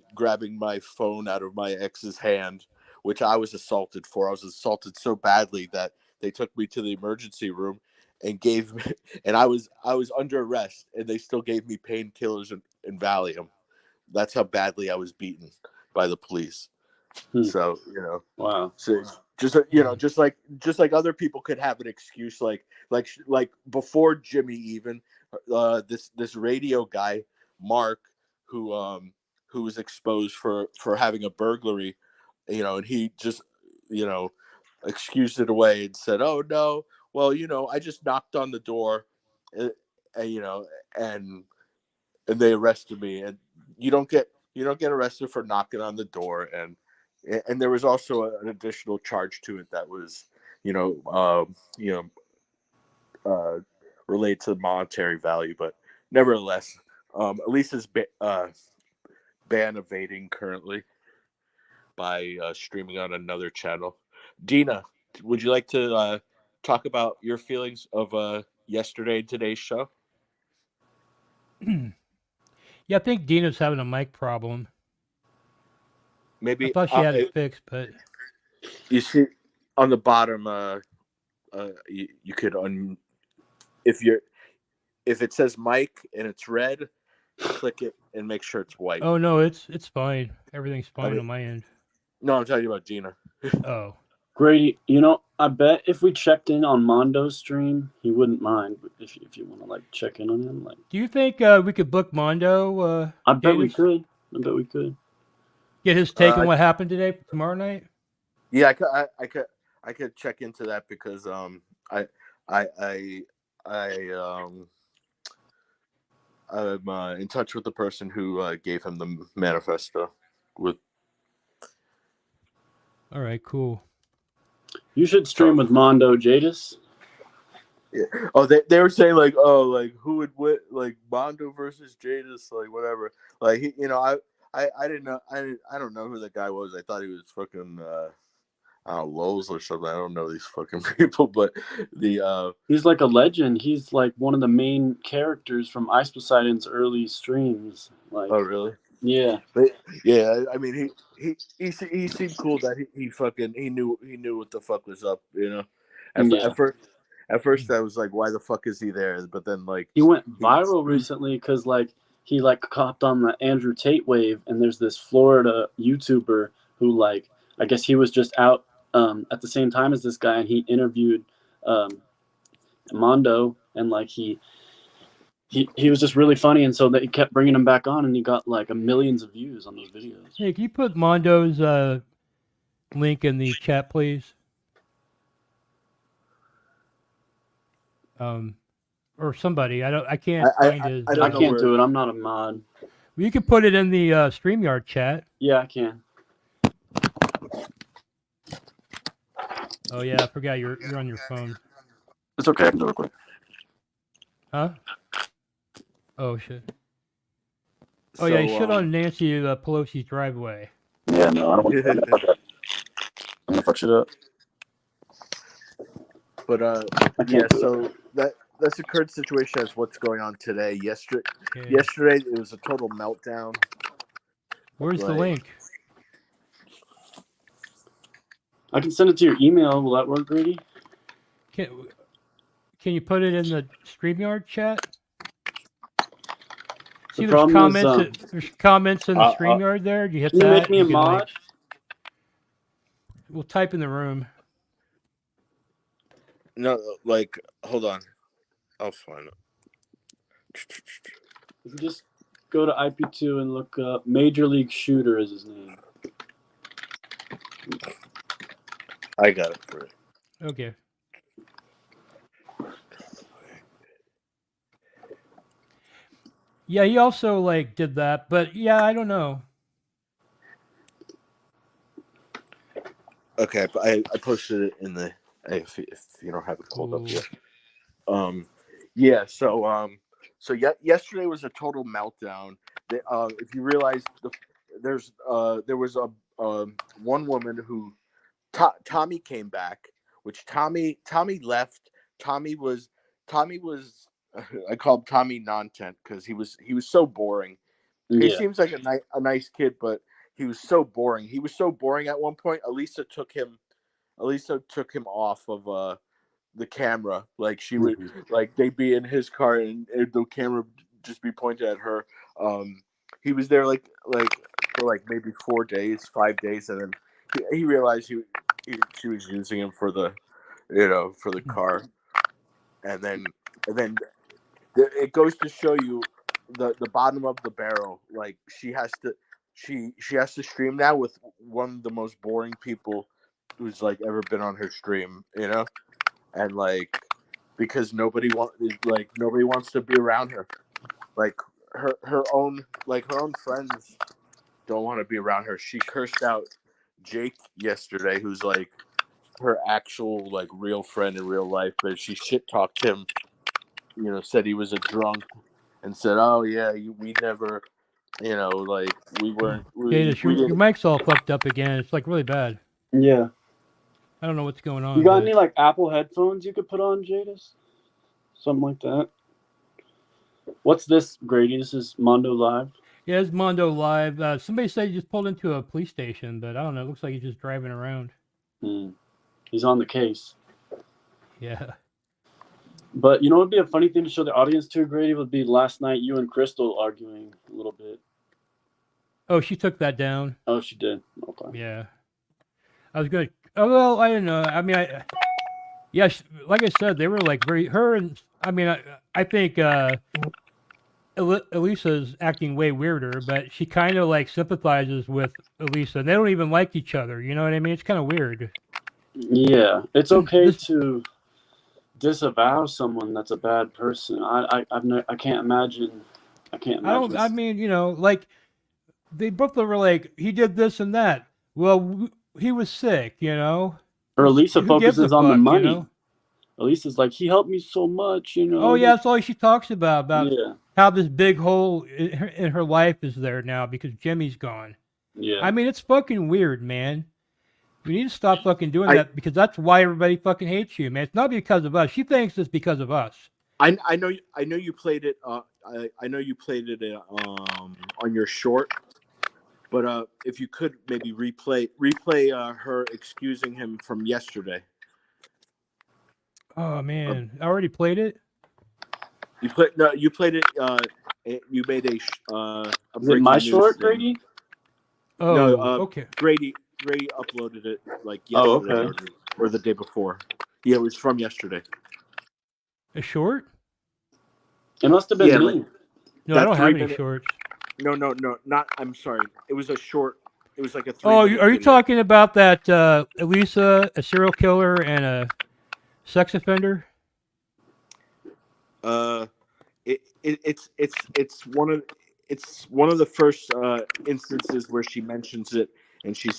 my phone out of my ex's hand, which I was assaulted for. I was assaulted so badly that they took me to the emergency room and gave me, and I was under arrest, and they still gave me painkillers and Valium. That's how badly I was beaten by the police. So, wow. So just just like other people could have an excuse, like before Jimmy, even this radio guy Mark, who was exposed for having a burglary, and he just excused it away and said, "Oh no, well, I just knocked on the door, and they arrested me." And you don't get arrested for knocking on the door. And there was also an additional charge to it that was related to monetary value, but nevertheless, Elisa's ban evading currently by streaming on another channel. Dina, would you like to talk about your feelings of yesterday and today's show? Yeah, I think Dina's having a mic problem. Maybe I thought she had it fixed, but you see on the bottom, you could if it says mic and it's red, click it and make sure it's white. Oh no, it's fine. Everything's fine on my end. No, I'm talking about Dina. Oh. Grady, I bet if we checked in on Mondo's stream, he wouldn't mind. If you want to like check in on him, like. Do you think we could book Mondo? I bet we could. Get his take on what happened today, tomorrow night. Yeah, I could check into that because I'm in touch with the person who gave him the manifesto. All right, cool. You should stream with Mondo, Jadis. Yeah. Oh, they were saying like, who would win, like Mondo versus Jadis, like whatever. Like I didn't know, I don't know who the guy was. I thought he was fucking. Lowe's or something. I don't know these fucking people, but the He's like a legend. He's like one of the main characters from Ice Poseidon's early streams. Like, oh really? yeah, But yeah, I mean he seemed cool that he knew what the fuck was up, you know. Yeah. At first I was like, why the fuck is he there? But then like he went viral recently because like he like copped on the Andrew Tate wave, and there's this Florida YouTuber who like I guess he was just out at the same time as this guy, and he interviewed Mondo, and like he was just really funny, and so they kept bringing him back on, and he got like millions of views on those videos. Hey, can you put Mondo's link in the chat, please? Or somebody. I can't find his. I can't do it. I'm not a mod. You can put it in the StreamYard chat. Yeah, I can. Oh yeah, I forgot you're on your phone. It's okay. I can do it quick. Huh? Oh shit. Oh yeah, you shit on Nancy Pelosi's driveway. Yeah, no, I don't want to fuck that. I'm gonna fuck shit up. But yeah, so that's the current situation as what's going on today. Yesterday it was a total meltdown. Where's the link? I can send it to your email. Will that work, Grady? Can you put it in the StreamYard chat? See, there's comments. There's comments in the StreamYard there. Do you hit that? Can you make me a mod? We'll type in the room. No, like, hold on. I'll find it. If you just go to IP2 and look up Major League Shooter is his name. I got it for it. Okay. Yeah, he also like did that, but yeah, I don't know. Okay, but I posted it in the if you don't have it pulled up yet. Yeah, so yesterday was a total meltdown. If you realize there was a one woman who Tommy came back, which Tommy left. Tommy was I called Tommy non-tent because he was so boring. Yeah. He seems like a nice kid, but he was so boring. He was so boring at one point. Elisa took him off of the camera. Like she would like they'd be in his car and the camera would just be pointed at her. He was there like for like maybe 4 days, 5 days, and then he realized she was using him for the for the car, and then it goes to show you the bottom of the barrel. Like she has to stream now with one of the most boring people who's like ever been on her stream, and like because nobody wants to be around her. Like her own friends don't want to be around her. She cursed out Jake yesterday, who's like her actual like real friend in real life, but she shit talked him. Said he was a drunk, and said, "Oh yeah, we never, like we weren't." Your mic's all fucked up again. It's like really bad. Yeah. I don't know what's going on. You got any like Apple headphones you could put on, Jadis? Something like that. What's this, Grady? This is Mondo Live. Yeah, it's Mondo Live. Somebody said he just pulled into a police station, but I don't know. It looks like he's just driving around. He's on the case. Yeah. But you know what would be a funny thing to show the audience too, Grady, would be last night you and Crystal arguing a little bit. Oh, she took that down. Oh, she did. Okay. Yeah. I was good. Oh well, I don't know. I mean, like I said, they were like I think Elisa's acting way weirder, but she kind of like sympathizes with Elisa. They don't even like each other. You know what I mean? It's kind of weird. Yeah, it's okay to disavow someone that's a bad person. I can't imagine. I mean, like they both were like, he did this and that. Well, he was sick, Or Elisa focuses on the money. Elisa's like, he helped me so much, Oh yeah, that's all she talks about how this big hole in her life is there now because Jimmy's gone. Yeah. I mean, it's fucking weird, man. We need to stop fucking doing that because that's why everybody fucking hates you, man. It's not because of us. She thinks it's because of us. I know you played it. I know you played it on your short, but if you could maybe replay her excusing him from yesterday. Oh man, I already played it. You played it. You made a. Is it my short, thing. Grady? Oh, No, okay. Grady uploaded it like Oh, yesterday okay. or the day before. Yeah, it was from yesterday. A short? It must have been me. Like, no, I don't have any shorts. No, not. I'm sorry. It was a short. It was like a 3 Oh, minute are you video. talking about that Elisa, a serial killer and a sex offender? It's one of the first instances where she mentions it, and she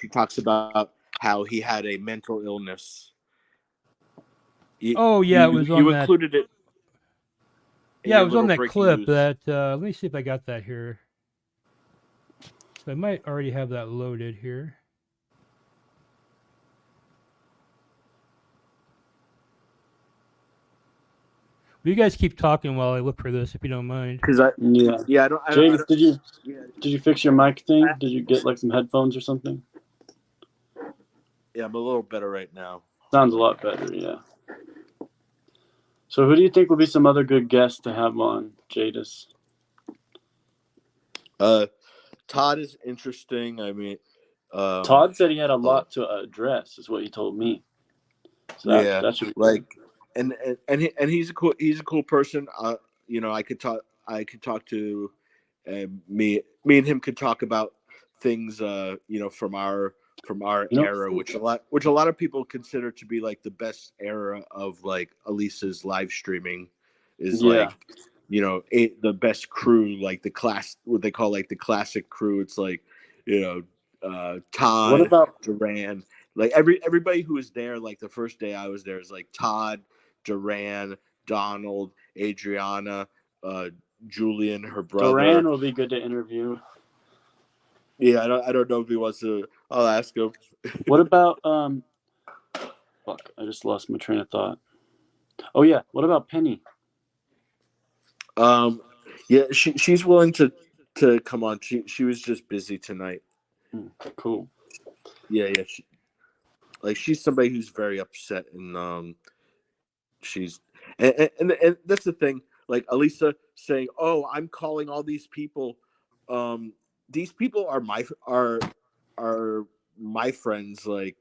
talks about how he had a mental illness. It was on you that. Included it. Yeah, it was on that clip. That let me see if I got that here. So I might already have that loaded here. You guys keep talking while I look for this, if you don't mind. I don't. James, did you fix your mic thing? Did you get like some headphones or something? Yeah, I'm a little better right now. Sounds a lot better. Yeah. So who do you think would be some other good guests to have on, Jadis? Todd is interesting. I mean, Todd said he had a lot to address, is what he told me. So that should be like, and he's a cool person. I could talk to, me and him could talk about things, from our era, which a lot of people consider to be like the best era of like Elisa's live streaming, is like, the best crew, like the class, what they call like the classic crew. It's like, Todd, what about Duran, like everybody who was there, like the first day I was there, is like Todd, Duran, Donald, Adriana, Julian, her brother. Duran will be good to interview. Yeah, I don't know if he wants to. I'll ask him. What about fuck, I just lost my train of thought. Oh yeah, what about Penny? Yeah, she's willing to come on. She was just busy tonight. Cool. Yeah. She's somebody who's very upset, and she's and that's the thing. Like Elisa saying, "Oh, I'm calling all these people. These people are my friends. Like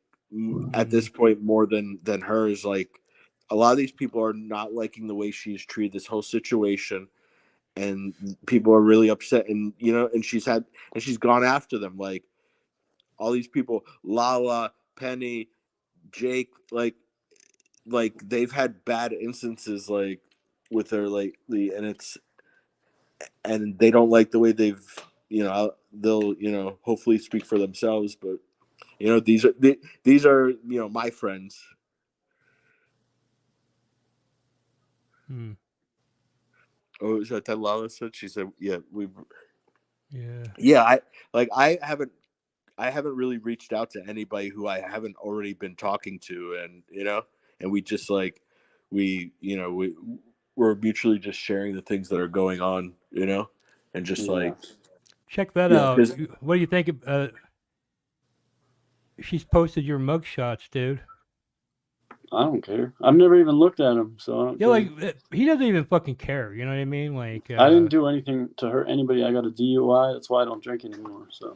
at this point, more than hers. Like a lot of these people are not liking the way she's treated this whole situation." And people are really upset, and and she's gone after them, like all these people, Lala, Penny, Jake, like they've had bad instances like with her lately, and they don't like the way they've, they'll hopefully speak for themselves, but these are my friends. Oh, is that Lala said? She said, "Yeah, I haven't really reached out to anybody who I haven't already been talking to, and and we just we're mutually just sharing the things that are going on, and just check that out. What do you think? She's posted your mugshots, dude. I don't care. I've never even looked at him, so I don't care. Like he doesn't even fucking care. You know what I mean? Like I didn't do anything to hurt anybody. I got a DUI. That's why I don't drink anymore. So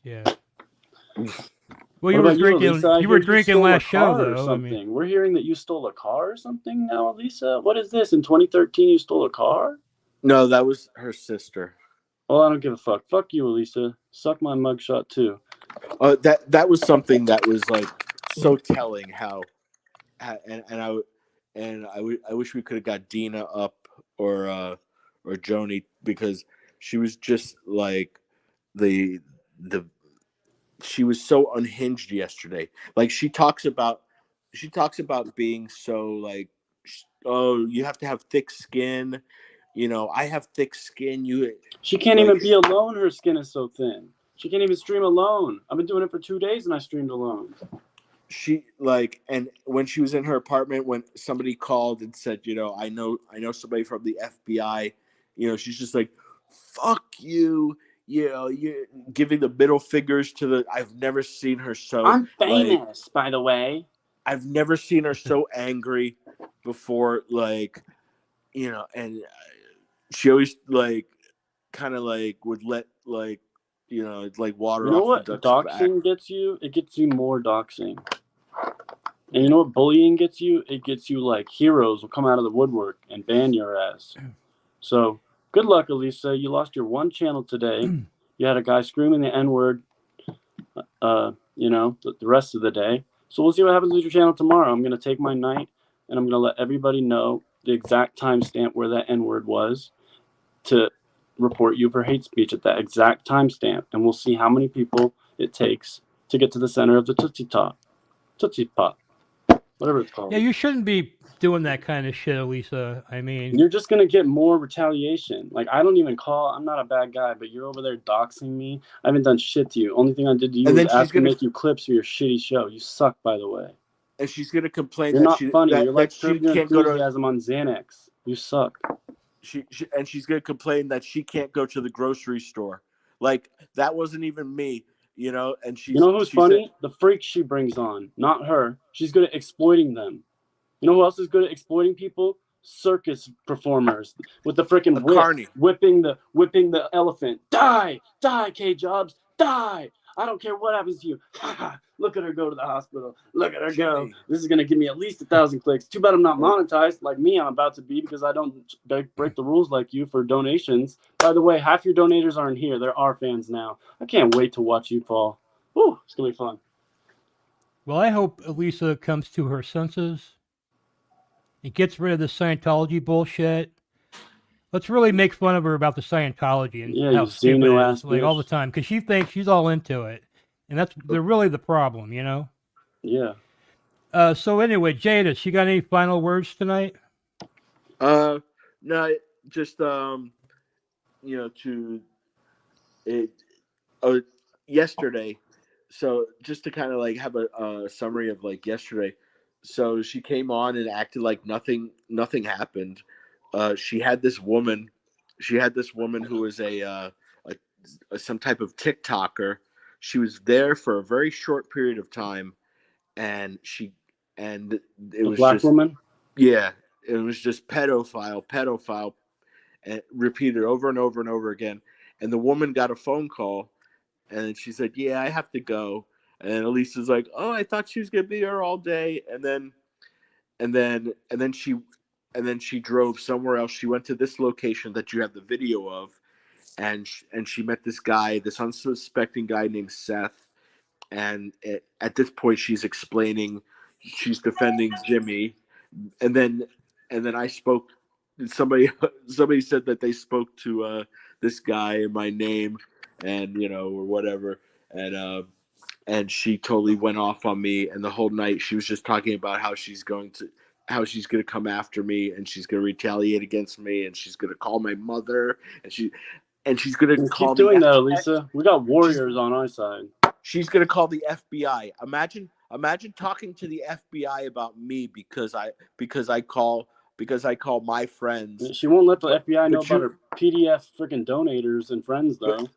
yeah. Well, you were drinking. You were drinking last show, though. I mean, we're hearing that you stole a car or something now, Elisa. What is this? In 2013, you stole a car? No, that was her sister. Well, I don't give a fuck. Fuck you, Elisa. Suck my mugshot too. That was something that was like so telling how, and I wish we could have got Dina up or Joni, because she was just like she was so unhinged yesterday. Like she talks about being so like, oh, you have to have thick skin. I have thick skin. She can't even be alone. Her skin is so thin. She can't even stream alone. I've been doing it for 2 days and I streamed alone. She like, and when she was in her apartment, when somebody called and said, I know somebody from the FBI, she's just like, fuck you. You're giving the middle fingers to the. I've never seen her so. I'm famous, by the way. I've never seen her so angry before. Like, and she always like, kind of like would let like, like water off what the duck's back. doxing gets you? It gets you more doxing. And you know what bullying gets you? It gets you like heroes will come out of the woodwork and ban your ass. So good luck, Elisa. You lost your one channel today. You had a guy screaming the N-word, the rest of the day. So we'll see what happens with your channel tomorrow. I'm going to take my night and I'm going to let everybody know the exact timestamp where that N-word was to report you for hate speech at that exact timestamp. And we'll see how many people it takes to get to the center of the Tootsie Pop. Whatever it's called. Yeah, you shouldn't be doing that kind of shit, Elisa. I mean, you're just gonna get more retaliation. Like, I'm not a bad guy, but you're over there doxing me. I haven't done shit to you. Only thing I did to you was ask to make you clips for your shitty show. You suck, by the way. And she's gonna complain. You're not funny. You're like she can't go to. On Xanax. You suck. And she's gonna complain that she can't go to the grocery store. Like, that wasn't even me. And she's. You know who's funny? The freaks she brings on, not her. She's good at exploiting them. You know who else is good at exploiting people? Circus performers with the freaking whipping the elephant. Die, K-Jobs, die. I don't care what happens to you. Look at her go to the hospital. Look at her go. This is gonna give me at least 1,000 clicks. Too bad I'm not monetized like me. I'm about to be because I don't break the rules like you for donations. By the way, half your donators aren't here. They're our fans now. I can't wait to watch you fall. Ooh, it's gonna be fun. Well, I hope Elisa comes to her senses. It gets rid of the Scientology bullshit. Let's really make fun of her about the Scientology and how stupid it is, like all the time, because she thinks she's all into it, and they're really the problem, Yeah. So anyway, Jadis, you got any final words tonight? No, just yesterday. So just to kind of like have a summary of like yesterday. So she came on and acted like nothing happened. She had this woman who was a some type of TikToker. She was there for a very short period of time, and it was black just woman. Yeah, it was just pedophile, and repeated over and over and over again. And the woman got a phone call, and she said, "Yeah, I have to go." And Elisa's like, "Oh, I thought she was gonna be here all day." And then she drove somewhere else. She went to this location that you have the video of, and she met this guy, this unsuspecting guy named Seth. And at this point, she's defending Jimmy, and then I spoke. Somebody said that they spoke to this guy in my name, and or whatever, and she totally went off on me. And the whole night she was just talking about how she's going to come after me, and she's going to retaliate against me, and she's going to call my mother, and she's going to call. Keep doing that, Elisa. We got warriors on our side. She's going to call the FBI. Imagine talking to the FBI about me because I call my friends. She won't let the FBI know about her PDF freaking donators and friends, though.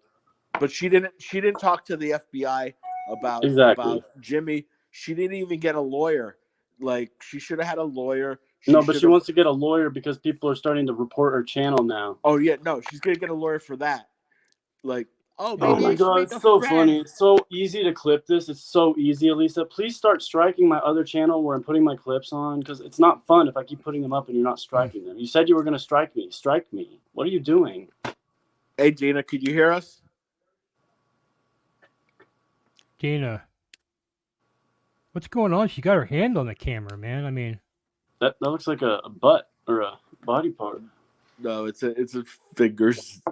But she didn't talk to the FBI about Jimmy. She didn't even get a lawyer. Like, she should have had a lawyer. She wants to get a lawyer because people are starting to report her channel now. Oh yeah, no, she's gonna get a lawyer for that. Like, oh my God, it's so funny. It's so easy to clip this. It's so easy, Elisa. Please start striking my other channel where I'm putting my clips on, because it's not fun if I keep putting them up and you're not striking them. You said you were gonna strike me. Strike me. What are you doing? Hey, Gina, could you hear us? Gina, what's going on? She got her hand on the camera, man. I mean, that looks like a butt or a body part. No, it's a fingers.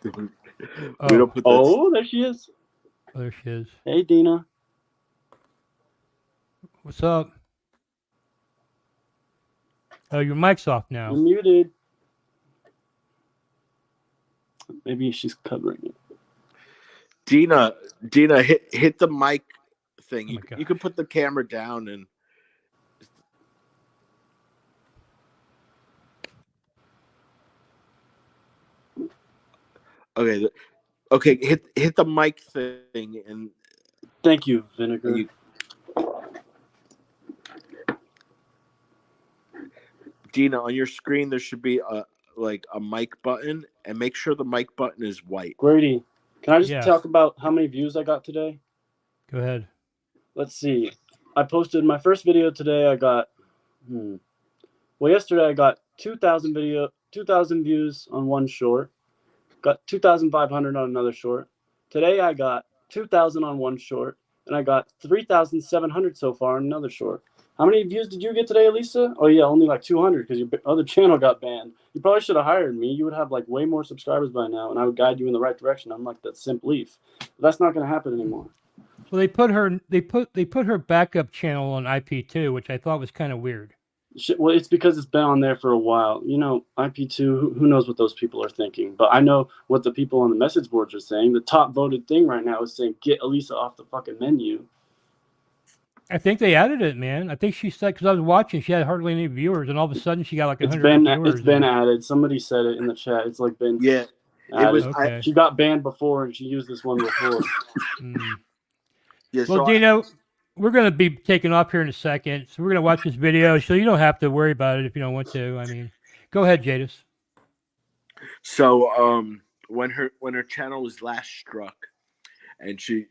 We don't put that. There she is. Oh, there she is. Hey, Dina. What's up? Oh, your mic's off now. You're muted. Maybe she's covering it. Dina, hit the mic thing. Oh my You can put the camera down and. Okay. Hit the mic thing and. Thank you, Vinegar. Dina, on your screen there should be a mic button, and make sure the mic button is white. Grady, can I just Yes. talk about how many views I got today? Go ahead. Let's see. I posted my first video today. I got, well, yesterday I got 2,000 views on one short. Got 2,500 on another short. Today I got 2,000 on one short, and I got 3,700 so far on another short. How many views did you get today, Elisa? Oh yeah, only like 200 because your other channel got banned. You probably should have hired me. You would have like way more subscribers by now, and I would guide you in the right direction. I'm like that simp leaf. But that's not going to happen anymore. Well, they put her backup channel on IP2, which I thought was kind of weird. Well, it's because it's been on there for a while. You know, IP2, who knows what those people are thinking? But I know what the people on the message boards are saying. The top voted thing right now is saying, get Elisa off the fucking menu. I think they added it, man. I think she said, because I was watching, she had hardly any viewers, and all of a sudden she got like 100 viewers. It's been added. Somebody said it in the chat. It's like been added. It was. Okay. She got banned before, and she used this one before. Yeah, well, Dino, we're going to be taking off here in a second, so we're going to watch this video, so you don't have to worry about it if you don't want to. I mean, go ahead, Jadis. So, when her channel was last struck, and she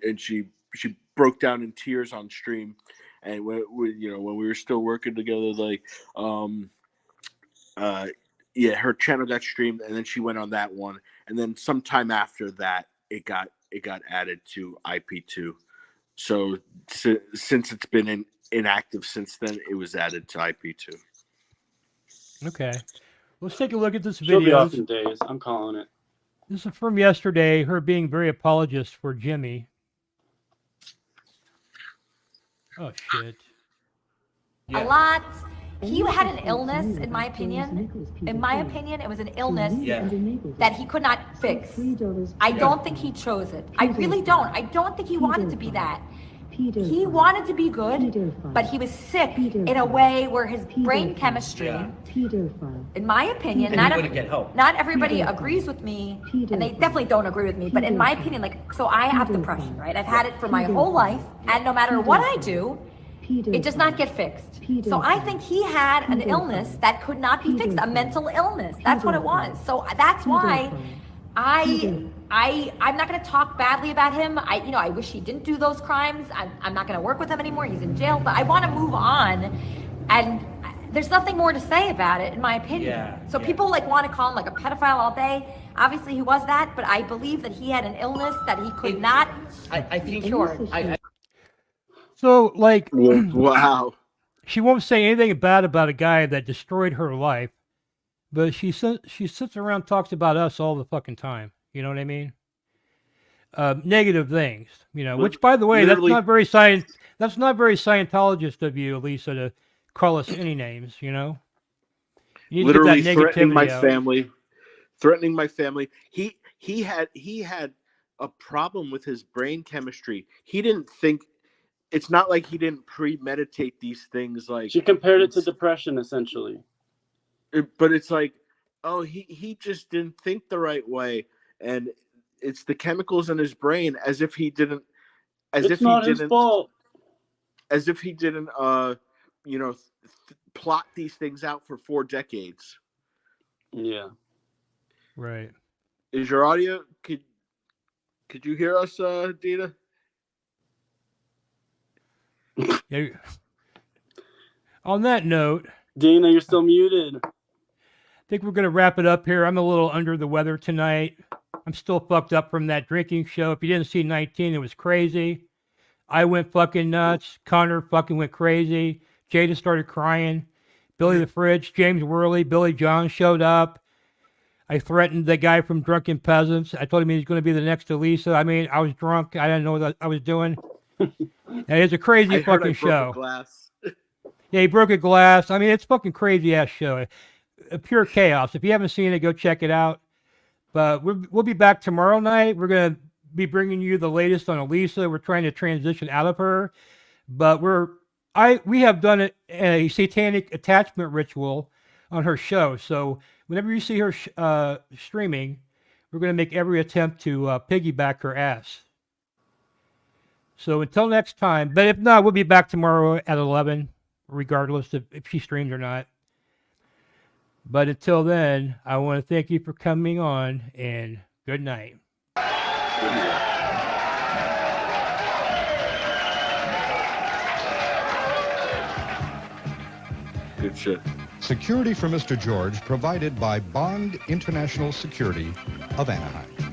broke down in tears on stream, and when we were still working together, her channel got streamed, and then she went on that one, and then sometime after that, it got added to IP2. So since it's been inactive since then, it was added to IP2. Okay, let's take a look at this She'll video. be off in days. I'm calling it. This is from yesterday. Her being very apologist for Jimmy. Oh shit. A lot. He had an illness, in my opinion. In my opinion, it was an illness that he could not fix. I don't think he chose it. I really don't. I don't think he wanted to be that. He wanted to be good, but he was sick in a way where his brain chemistry, in my opinion, not everybody agrees with me, and they definitely don't agree with me, but in my opinion, so I have depression, right? I've had it for my whole life, and no matter what I do, it does not get fixed. So I think he had an illness that could not be fixed, a mental illness. That's what it was. So that's why I'm not going to talk badly about him. I wish he didn't do those crimes. I'm not going to work with him anymore. He's in jail. But I want to move on. And there's nothing more to say about it, in my opinion. People want to call him like a pedophile all day. Obviously, he was that. But I believe that he had an illness that he could not be cured. So, wow. She won't say anything bad about a guy that destroyed her life, but she sits around and talks about us all the fucking time. You know what I mean? Negative things, which, by the way, that's not very Scientologist of you, Elisa, to call us any names, You need literally to get that threatening my out. family. Threatening my family. He had a problem with his brain chemistry. He didn't think. It's not like he didn't premeditate these things. She compared it to depression, essentially. But it's like, oh, he just didn't think the right way, and it's the chemicals in his brain, as if he didn't. It's not his fault. As if he didn't, plot these things out for 4 decades. Yeah. Right. Is your audio? Could you hear us, Dina? Yeah. On that note, Dina, you're still muted. I think we're going to wrap it up here. I'm a little under the weather tonight. I'm still fucked up from that drinking show. If you didn't see 19, it was crazy. I went fucking nuts. Connor fucking went crazy. Jada started crying. Billy the Fridge, James Worley, Billy John showed up. I threatened the guy from Drunken Peasants. I told him he was going to be the next Elisa. I mean, I was drunk. I didn't know what I was doing. And it's a crazy fucking show. Yeah, he broke a glass. I mean, it's fucking crazy ass show. Pure chaos. If you haven't seen it, go check it out. But we'll be back tomorrow night. We're gonna be bringing you the latest on Elisa. We're trying to transition out of her, but we have done a satanic attachment ritual on her show. So whenever you see her streaming, we're going to make every attempt to piggyback her ass. So until next time, but if not, we'll be back tomorrow at 11, regardless if she streams or not. But until then, I want to thank you for coming on, and good night. Good shit. Security for Mr. George provided by Bond International Security of Anaheim.